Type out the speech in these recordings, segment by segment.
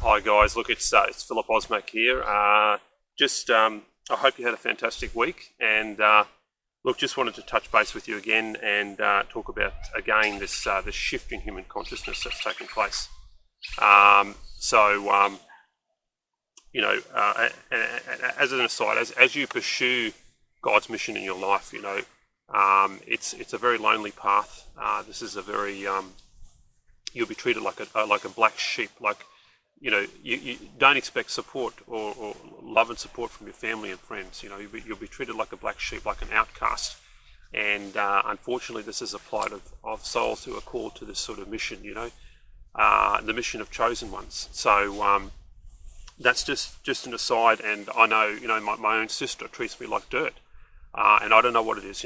Hi guys, look, it's Philip Osmak here. I hope you had a fantastic week, and look, just wanted to touch base with you again and talk about again this shift in human consciousness that's taking place. As an aside, as you pursue God's mission in your life, it's a very lonely path. This is a very you'll be treated like a black sheep. You don't expect support or love and support from your family and friends. You'll be treated like a black sheep, like an outcast. And unfortunately, this is a plight of souls who are called to this sort of mission. The mission of chosen ones. So that's just an aside. And I know, my own sister treats me like dirt, and I don't know what it is.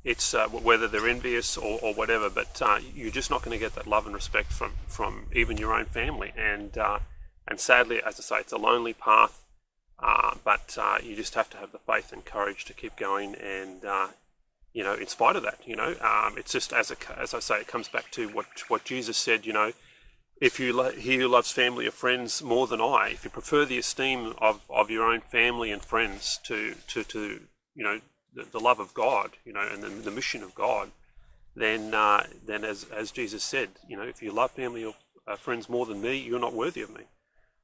It's whether they're envious or whatever, but you're just not going to get that love and respect from even your own family. And sadly, as I say, it's a lonely path, but you just have to have the faith and courage to keep going. And in spite of that, it's just as I say, it comes back to what Jesus said. If he who loves family or friends more than I, if you prefer the esteem of your own family and friends to the love of God, and the mission of God, then as Jesus said, if you love family or friends more than me, you're not worthy of me.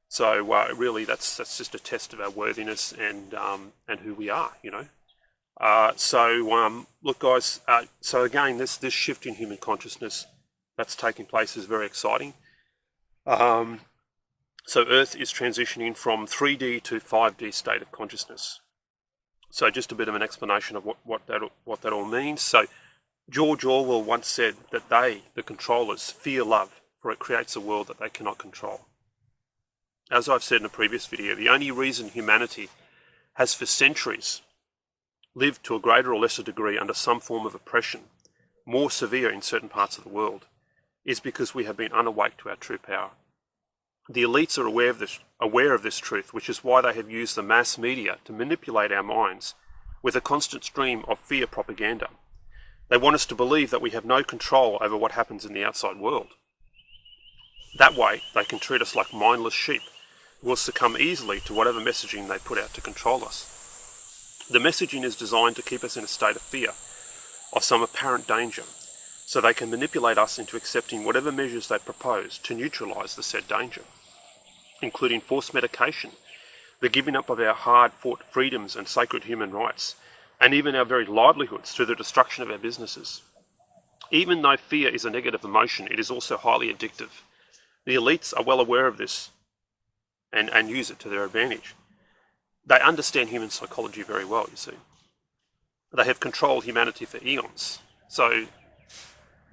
So really, that's just a test of our worthiness and who we are, Look, guys. So again, this shift in human consciousness that's taking place is very exciting. So Earth is transitioning from 3D to 5D state of consciousness. So just a bit of an explanation of what that all means. So George Orwell once said that they, the controllers, fear love, for it creates a world that they cannot control. As I've said in a previous video, the only reason humanity has for centuries lived to a greater or lesser degree under some form of oppression, more severe in certain parts of the world, is because we have been unawake to our true power. The elites are aware of this truth, which is why they have used the mass media to manipulate our minds with a constant stream of fear propaganda. They want us to believe that we have no control over what happens in the outside world. That way, they can treat us like mindless sheep who will succumb easily to whatever messaging they put out to control us. The messaging is designed to keep us in a state of fear, of some apparent danger, so they can manipulate us into accepting whatever measures they propose to neutralise the said danger, including forced medication, the giving up of our hard-fought freedoms and sacred human rights, and even our very livelihoods through the destruction of our businesses. Even though fear is a negative emotion, it is also highly addictive. The elites are well aware of this and use it to their advantage. They understand human psychology very well, you see. They have controlled humanity for eons, so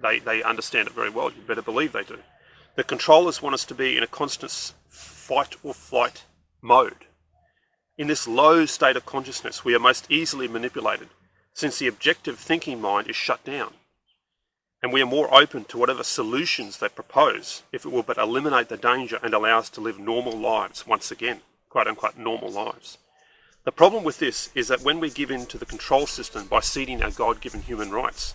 they understand it very well. You better believe they do. The controllers want us to be in a constant fight or flight mode. In this low state of consciousness, we are most easily manipulated, since the objective thinking mind is shut down, and we are more open to whatever solutions they propose, if it will but eliminate the danger and allow us to live normal lives once again, quote-unquote normal lives. The problem with this is that when we give in to the control system by ceding our God-given human rights,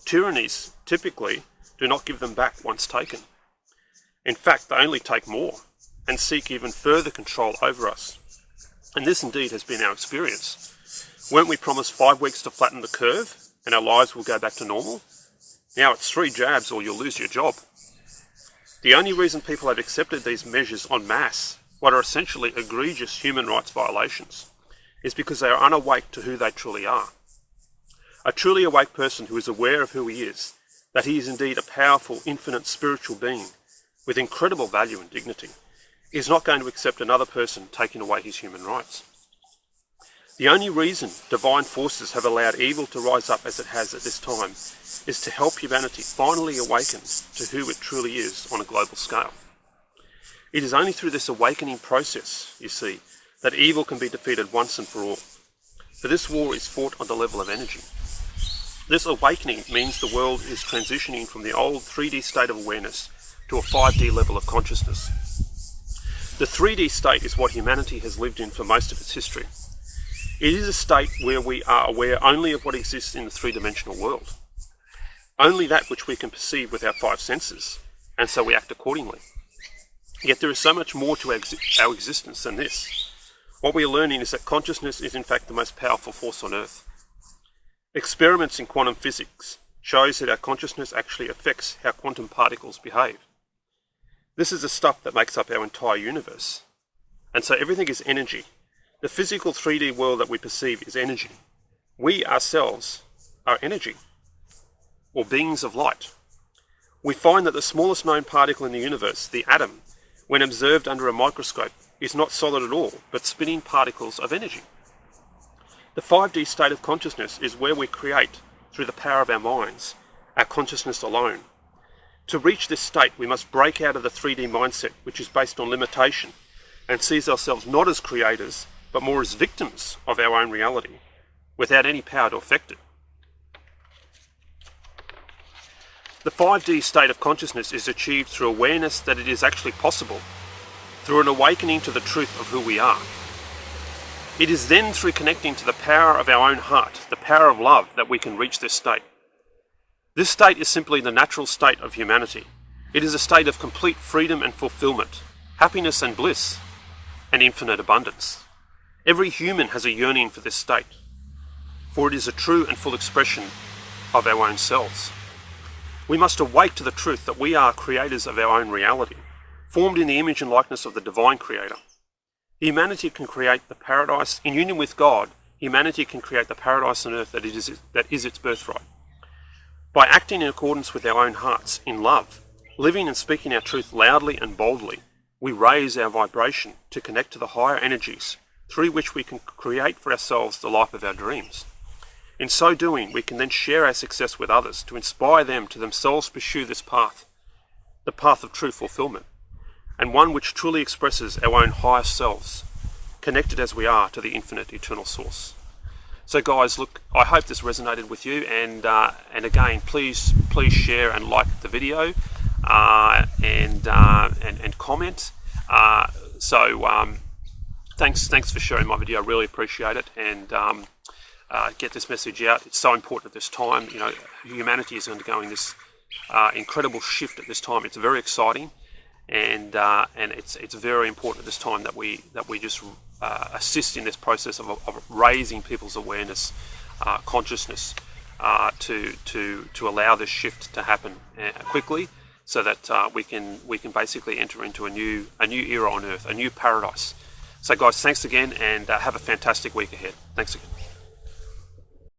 tyrannies typically do not give them back once taken. In fact, they only take more and seek even further control over us. And this indeed has been our experience. Weren't we promised 5 weeks to flatten the curve and our lives will go back to normal? Now it's 3 jabs or you'll lose your job. The only reason people have accepted these measures en masse, what are essentially egregious human rights violations, is because they are unawake to who they truly are. A truly awake person who is aware of who he is, that he is indeed a powerful, infinite spiritual being with incredible value and dignity, is not going to accept another person taking away his human rights. The only reason divine forces have allowed evil to rise up as it has at this time is to help humanity finally awaken to who it truly is on a global scale. It is only through this awakening process, you see, that evil can be defeated once and for all. For this war is fought on the level of energy. This awakening means the world is transitioning from the old 3D state of awareness to a 5D level of consciousness. The 3D state is what humanity has lived in for most of its history. It is a state where we are aware only of what exists in the three-dimensional world, only that which we can perceive with our 5 senses, and so we act accordingly. Yet there is so much more to our existence than this. What we are learning is that consciousness is in fact the most powerful force on Earth. Experiments in quantum physics shows that our consciousness actually affects how quantum particles behave. This is the stuff that makes up our entire universe. And so everything is energy. The physical 3D world that we perceive is energy. We ourselves are energy, or beings of light. We find that the smallest known particle in the universe, the atom, when observed under a microscope, is not solid at all, but spinning particles of energy. The 5D state of consciousness is where we create, through the power of our minds, our consciousness alone. To reach this state, we must break out of the 3D mindset, which is based on limitation, and sees ourselves not as creators, but more as victims of our own reality, without any power to affect it. The 5D state of consciousness is achieved through awareness that it is actually possible, through an awakening to the truth of who we are. It is then through connecting to the power of our own heart, the power of love, that we can reach this state. This state is simply the natural state of humanity. It is a state of complete freedom and fulfillment, happiness and bliss, and infinite abundance. Every human has a yearning for this state, for it is a true and full expression of our own selves. We must awake to the truth that we are creators of our own reality, formed in the image and likeness of the divine creator. Humanity can create the paradise. In union with God, humanity can create the paradise on earth that is its birthright. By acting in accordance with our own hearts, in love, living and speaking our truth loudly and boldly, we raise our vibration to connect to the higher energies through which we can create for ourselves the life of our dreams. In so doing, we can then share our success with others to inspire them to themselves pursue this path, the path of true fulfillment, and one which truly expresses our own highest selves, connected as we are to the infinite eternal source. So guys, look, I hope this resonated with you, and again, please share and like the video, and comment. Thanks for sharing my video. I really appreciate it, and get this message out. It's so important at this time. You know, humanity is undergoing this incredible shift at this time. It's very exciting. And it's very important at this time that we just assist in this process of raising people's awareness, consciousness, to allow this shift to happen quickly, so that we can basically enter into a new era on Earth, a new paradise. So guys, thanks again, and have a fantastic week ahead. Thanks again.